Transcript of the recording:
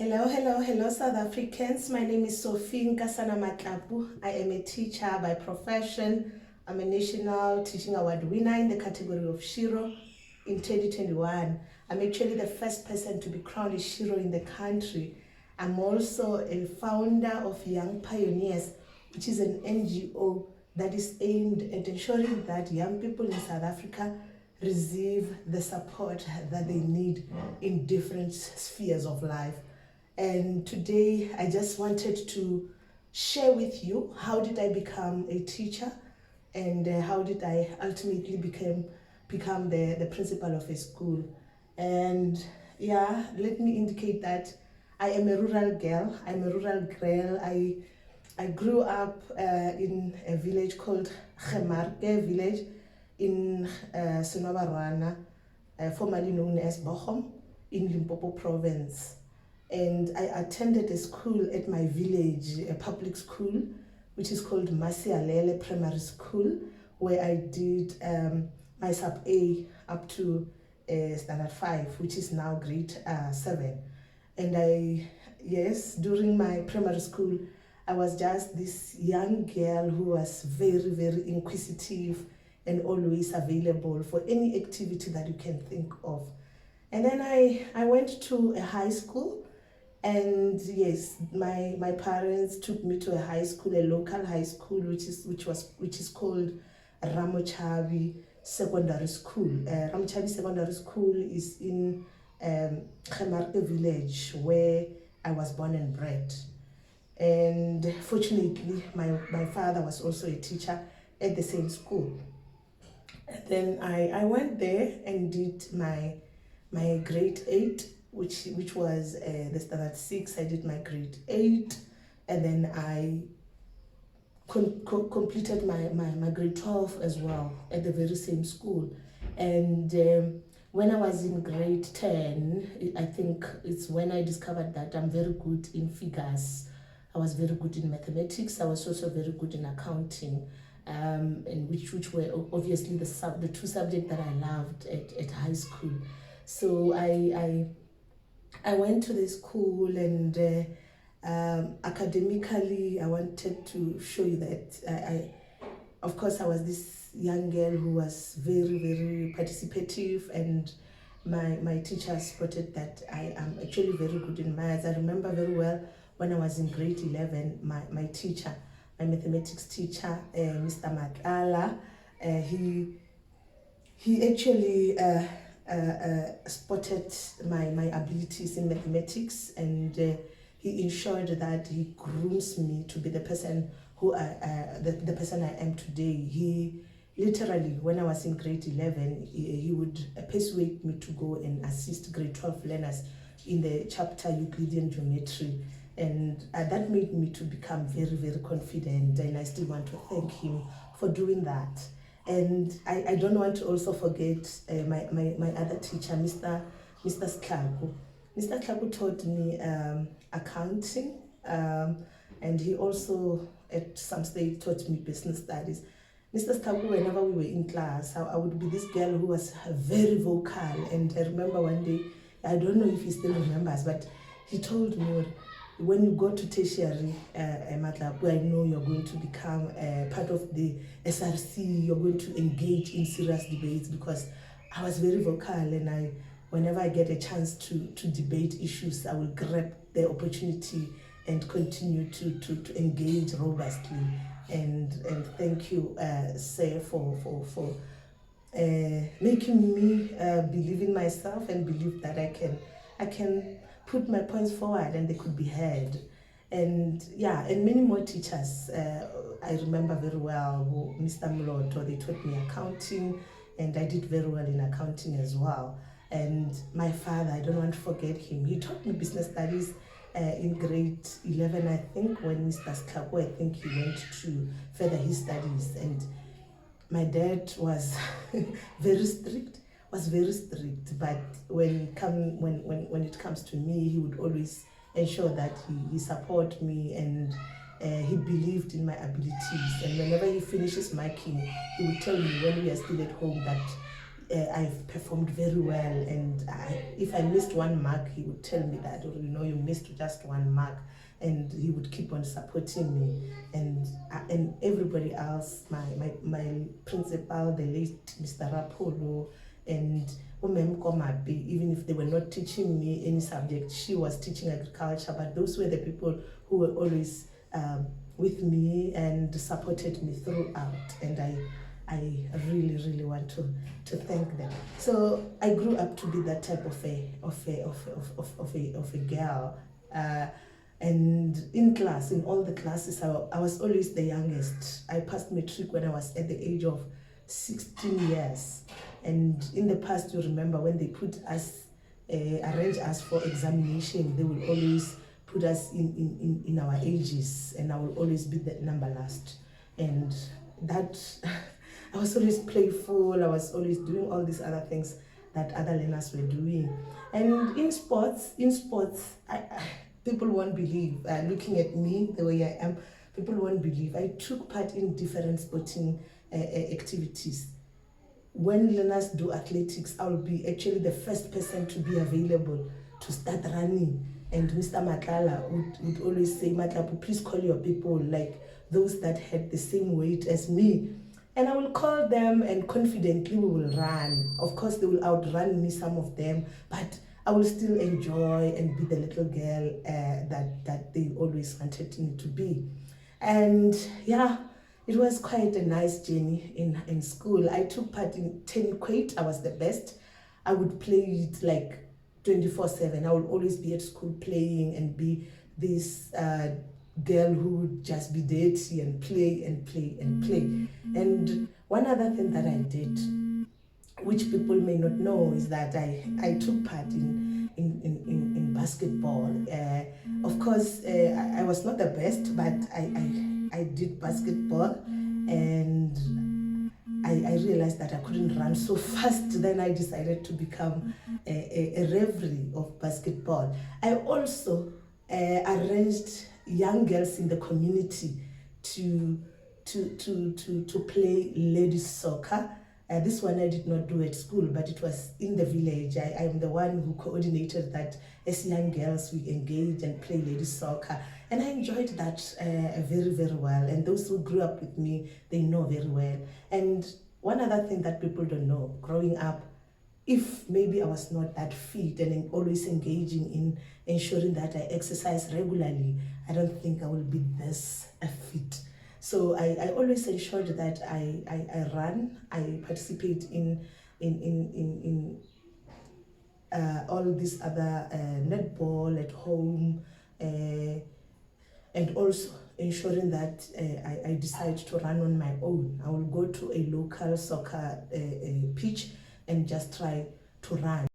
Hello, South Africans. My name is Sophie Nkasana Matlapu. I am a teacher by profession. I'm a national teaching award winner in the category of Shiro in 2021. I'm actually the first person to be crowned a Shiro in the country. I'm also a founder of Young Pioneers, which is an NGO that is aimed at ensuring that young people in South Africa receive the support that they need in different spheres of life. And today I just wanted to share with you how did I become a teacher and how did I ultimately become the principal of a school. And yeah, let me indicate that I am a rural girl. I'm a rural girl. I grew up in a village called Gemarke village in Senobarwana, formerly known as Bochum, in Limpopo province. And I attended a school at my village, a public school, which is called Masialele Primary School, where I did my sub A up to standard 5, which is now grade 7. And during my primary school, I was just this young girl who was very, very inquisitive and always available for any activity that you can think of. And then I went to a high school, and yes, my parents took me to a high school, a local high school, which is called Ramochabi Secondary School. Ramochabi Secondary School is in Gemarke village, where I was born and bred. And fortunately, my father was also a teacher at the same school. And then I went there and did my grade 8, which was the standard 6. I did my grade 8, and then I completed my grade 12 as well at the very same school. And when I was in grade 10, I think it's when I discovered that I'm very good in figures. I was very good in mathematics. I was also very good in accounting, and which were obviously the two subjects that I loved at high school. So I went to the school, and academically I wanted to show you that of course I was this young girl who was very, very participative, and my teacher spotted that I am actually very good in maths. I remember very well when I was in grade 11, my teacher, my mathematics teacher, Mr. Matala, he actually spotted my abilities in mathematics, and he ensured that he grooms me to be the person who the person I am today. He literally, when I was in grade 11, he would persuade me to go and assist grade 12 learners in the chapter Euclidean geometry, and that made me to become very, very confident, and I still want to thank him for doing that. And I don't want to also forget my other teacher, Mr. Sklaku. Mr. Sklaku taught me accounting, and he also at some stage taught me business studies. Mr. Sklaku, whenever we were in class, I would be this girl who was very vocal. And I remember one day, I don't know if he still remembers, but he told me, when you go to tertiary, Matlapu, I know you're going to become part of the SRC, you're going to engage in serious debates, because I was very vocal, and whenever I get a chance to debate issues, I will grab the opportunity and continue to engage robustly. And thank you, sir, for making me believe in myself and believe that I can put my points forward and they could be heard. And yeah, and many more teachers. I remember very well Mr. Mloto, they taught me accounting, and I did very well in accounting as well. And my father, I don't want to forget him. He taught me business studies in grade 11, I think, when Mr. Sklaku, I think he went to further his studies. And my dad was very strict, but when it comes to me, he would always ensure that he support me, and he believed in my abilities. And whenever he finishes marking, he would tell me when we are still at home that I've performed very well, and if I missed one mark, he would tell me that, or you missed just one mark, and he would keep on supporting me. And everybody else, my principal, the late Mr. Rapolo, and Umem Komabi, even if they were not teaching me any subject, she was teaching agriculture, but those were the people who were always with me and supported me throughout, and I really, really want to thank them. So I grew up to be that type of a girl. And in class, in all the classes, I was always the youngest. I passed matric when I was at the age of 16 years. And in the past, you remember when they put us, arrange us for examination, they will always put us in our ages, and I will always be the number last. And that, I was always playful, I was always doing all these other things that other learners were doing. And in sports, people won't believe, looking at me the way I am, people won't believe. I took part in different sporting activities. When learners do athletics, I will be actually the first person to be available to start running. And Mr. Matlala would always say, Matlapu, please call your people, like those that had the same weight as me. And I will call them, and confidently we will run. Of course, they will outrun me, some of them, but I will still enjoy and be the little girl that they always wanted me to be. And yeah, it was quite a nice journey in school. I took part in tennis. I was the best. I would play it like 24/7. I would always be at school playing and be this girl who would just be dirty and play and play and play. And one other thing that I did, which people may not know, is that I took part in basketball. Of course, I was not the best, but I did basketball, and I realized that I couldn't run so fast. Then I decided to become a referee of basketball. I also arranged young girls in the community to play ladies soccer. This one I did not do at school, but it was in the village. I am the one who coordinated that. As young girls, we engage and play ladies soccer, and I enjoyed that very, very well. And those who grew up with me, they know very well. And one other thing that people don't know, growing up, if maybe I was not that fit and always engaging in ensuring that I exercise regularly, I don't think I will be this fit. So I always ensured that I run, I participate in all these other netball at home, and also ensuring that I decide to run on my own. I will go to a local soccer pitch and just try to run.